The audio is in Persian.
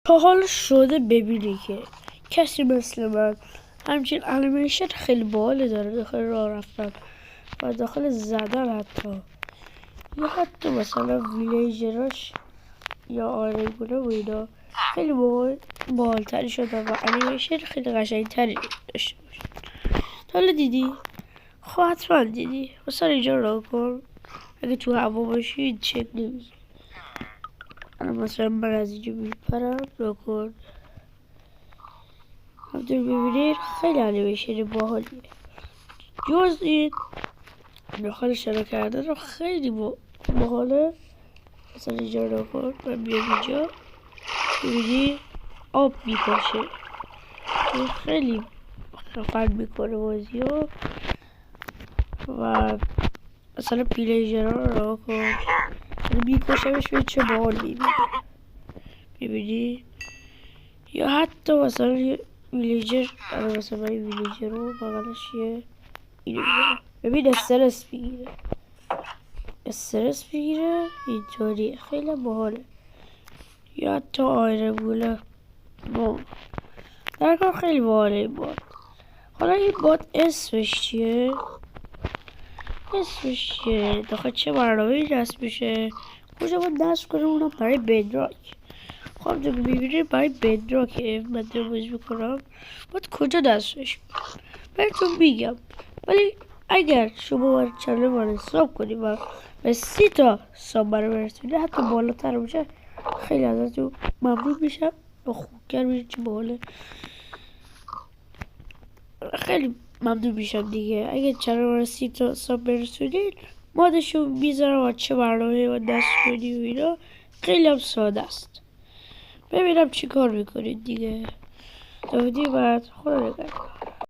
تا حالا شده ببینی که کسی مثل من همچین انیمیشن خیلی باحالی داره داخل راه رفتن و داخل زدن حتی، یا حتی مثلا ویلیجراش یا آرگونه و اینا خیلی باحالتری شده و انیمیشن خیلی قشنگتری داشته باشه. تا حالا دیدی؟ خب حتما دیدی. مثلا اینجا راه کن، اگه تو هوا باشی این چک نمیزی. مثلا من از اینجا میپرم، راه کن. همطور ببینید خیلی انیمیشن باحالیه. جز این داخل شنا کردن رو خیلی باحاله. مثلا اینجا راه کن، من بیام اینجا ببینی آب میپاشه، خیلی خفن میکنه بازی و مثلا پیلیجرها رو راه کن میکشمش به چه باحال میبینی. ببینی یا حتی مثلا یه ویلیجر، مثلا این ویلیجر رو بغلش یه اینو میگیره. ببین استرس بگیره اینطوری خیلی باحاله. یا حتی آیرگوله در کار خیلی باحاله این باد. حالا این باد اسمش چیه؟ داخل چه برنامه‌ای نصب میشه؟ کجا باید نصب کنم؟ اونم برای بدراک. خب دیگه میبینید برای بدراک من دارم بازی میکنم باید کجا نصبش کنم بهتون میگم. ولی اگر شما باید چنل من حساب کنیم و به 30 تا ساب برسونید حتی بالاتر میشه، خیلی ازتون ممنون میشم و خوبگر میشه چه باحاله. خیلی ممنون میشم دیگه اگه چنل من 30 تا ساب برسونید. مادشو میذارم و چه برنامه و دست کنی و اینا خیلی هم ساده است. ببینم چی کار میکنید دیگه. تا ویدیو بعد خدا نگهدار.